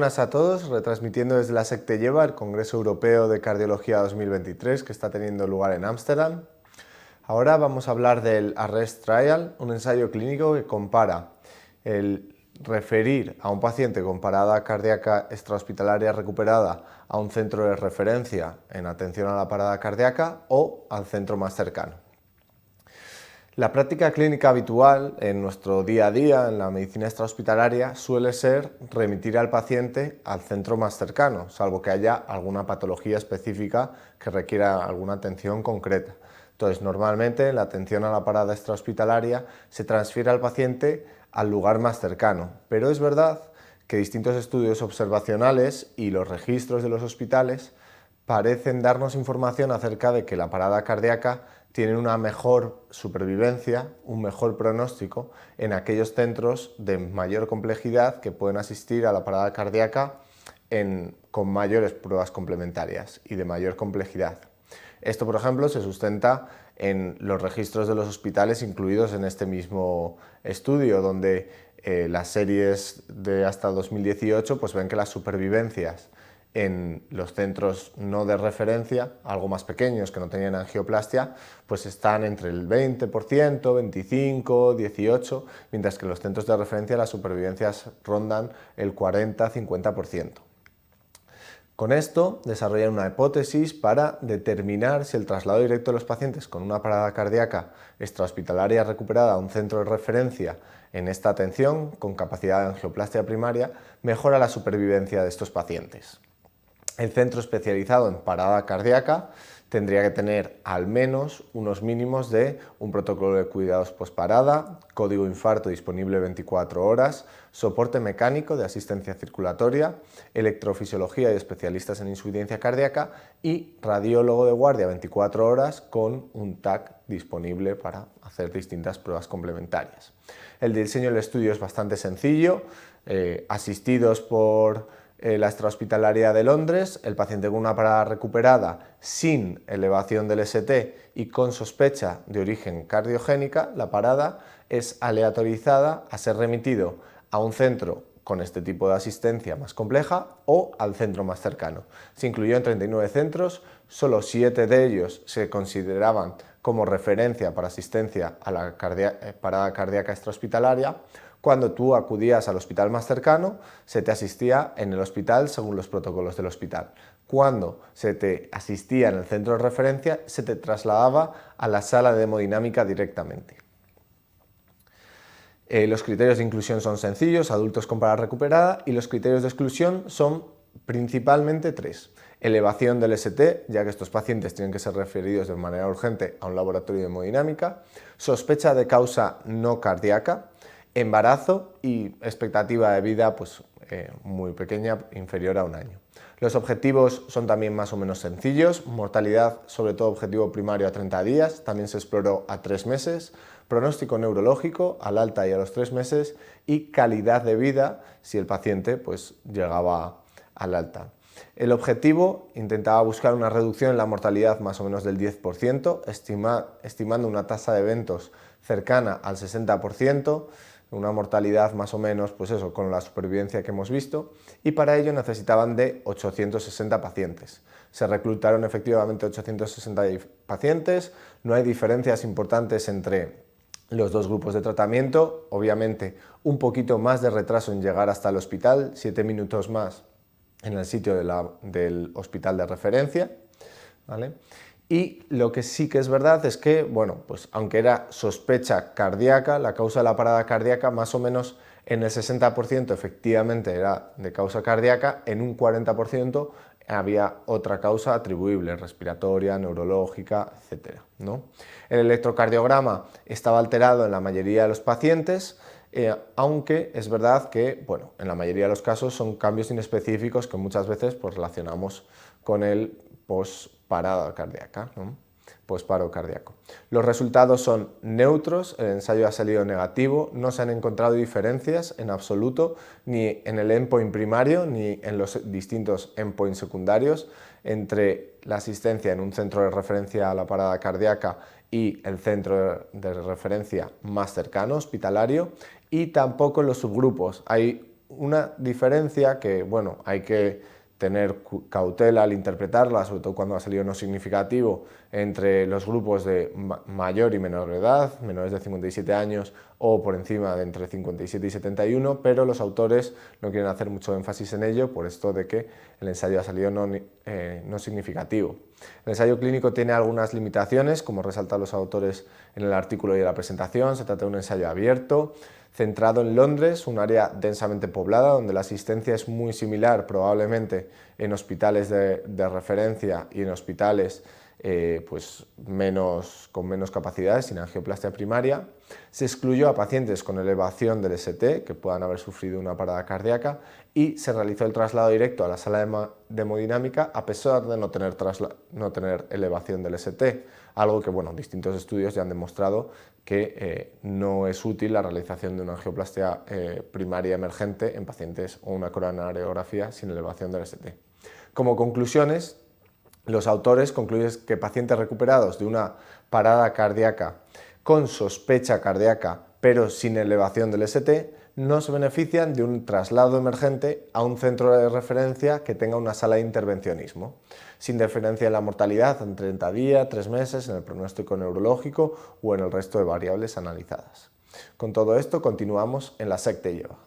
buenas a todos, retransmitiendo desde la SEC lleva el Congreso Europeo de Cardiología 2023 que está teniendo lugar en Ámsterdam. Ahora vamos a hablar del ARREST Trial, un ensayo clínico que compara el referir a un paciente con parada cardíaca extrahospitalaria recuperada a un centro de referencia en atención a la parada cardíaca o al centro más cercano. La práctica clínica habitual en nuestro día a día en la medicina extrahospitalaria suele ser remitir al paciente al centro más cercano, salvo que haya alguna patología específica que requiera alguna atención concreta. Entonces, normalmente la atención a la parada extrahospitalaria se transfiere al paciente al lugar más cercano, pero es verdad que distintos estudios observacionales y los registros de los hospitales parecen darnos información acerca de que la parada cardíaca tiene una mejor supervivencia, un mejor pronóstico en aquellos centros de mayor complejidad que pueden asistir a la parada cardíaca con mayores pruebas complementarias y de mayor complejidad. Esto, por ejemplo, se sustenta en los registros de los hospitales incluidos en este mismo estudio, donde las series de hasta 2018 pues ven que las supervivencias en los centros no de referencia, algo más pequeños que no tenían angioplastia, pues están entre el 20%, 25%, 18%, mientras que en los centros de referencia las supervivencias rondan el 40-50%. Con esto desarrollan una hipótesis para determinar si el traslado directo de los pacientes con una parada cardíaca extrahospitalaria recuperada a un centro de referencia en esta atención con capacidad de angioplastia primaria mejora la supervivencia de estos pacientes. El centro especializado en parada cardíaca tendría que tener al menos unos mínimos de un protocolo de cuidados postparada, código infarto disponible 24 horas, soporte mecánico de asistencia circulatoria, electrofisiología y especialistas en insuficiencia cardíaca y radiólogo de guardia 24 horas con un TAC disponible para hacer distintas pruebas complementarias. El diseño del estudio es bastante sencillo, asistidos por la extrahospitalaria de Londres, el paciente con una parada recuperada sin elevación del ST y con sospecha de origen cardiogénica, la parada es aleatorizada a ser remitido a un centro con este tipo de asistencia más compleja o al centro más cercano. Se incluyó en 39 centros, solo 7 de ellos se consideraban como referencia para asistencia a la parada cardíaca extrahospitalaria. Cuando tú acudías al hospital más cercano, se te asistía en el hospital según los protocolos del hospital. Cuando se te asistía en el centro de referencia, se te trasladaba a la sala de hemodinámica directamente. Los criterios de inclusión son sencillos, adultos con parada recuperada, y los criterios de exclusión son principalmente 3. Elevación del ST, ya que estos pacientes tienen que ser referidos de manera urgente a un laboratorio de hemodinámica, sospecha de causa no cardíaca, embarazo y expectativa de vida pues, muy pequeña, inferior a un año. Los objetivos son también más o menos sencillos, mortalidad sobre todo objetivo primario a 30 días, también se exploró a 3 meses, pronóstico neurológico al alta y a los 3 meses y calidad de vida si el paciente pues, llegaba al alta. El objetivo intentaba buscar una reducción en la mortalidad más o menos del 10%, estimando una tasa de eventos cercana al 60%, una mortalidad más o menos, pues eso, con la supervivencia que hemos visto, y para ello necesitaban de 860 pacientes. Se reclutaron efectivamente 860 pacientes, no hay diferencias importantes entre los dos grupos de tratamiento, obviamente un poquito más de retraso en llegar hasta el hospital, 7 minutos más en el sitio del hospital de referencia, ¿vale? Y lo que sí que es verdad es que, bueno, pues aunque era sospecha cardíaca, la causa de la parada cardíaca más o menos en el 60% efectivamente era de causa cardíaca, en un 40% había otra causa atribuible, respiratoria, neurológica, etc., ¿no? El electrocardiograma estaba alterado en la mayoría de los pacientes, aunque es verdad que, bueno, en la mayoría de los casos son cambios inespecíficos que muchas veces pues, relacionamos con el posparada cardíaca, ¿no? Posparo cardíaco. Los resultados son neutros, el ensayo ha salido negativo, no se han encontrado diferencias en absoluto ni en el endpoint primario ni en los distintos endpoints secundarios entre la asistencia en un centro de referencia a la parada cardíaca y el centro de referencia más cercano, hospitalario, y tampoco en los subgrupos. Hay una diferencia que, bueno, hay que tener cautela al interpretarla, sobre todo cuando ha salido no significativo, entre los grupos de mayor y menor edad, menores de 57 años o por encima de entre 57 y 71, pero los autores no quieren hacer mucho énfasis en ello por esto de que el ensayo ha salido no significativo. El ensayo clínico tiene algunas limitaciones, como resaltan los autores en el artículo y en la presentación. Se trata de un ensayo abierto, centrado en Londres, un área densamente poblada, donde la asistencia es muy similar probablemente en hospitales de referencia y en hospitales con menos capacidades, sin angioplastia primaria. Se excluyó a pacientes con elevación del ST, que puedan haber sufrido una parada cardíaca, y se realizó el traslado directo a la sala de hemodinámica a pesar de no tener elevación del ST, algo que, bueno, distintos estudios ya han demostrado que no es útil la realización de una angioplastia primaria emergente en pacientes o una coronariografía sin elevación del ST. Como conclusiones, los autores concluyen que pacientes recuperados de una parada cardíaca con sospecha cardíaca pero sin elevación del ST no se benefician de un traslado emergente a un centro de referencia que tenga una sala de intervencionismo, sin diferencia en la mortalidad en 30 días, 3 meses, en el pronóstico neurológico o en el resto de variables analizadas. Con todo esto continuamos en la SEC te lleva.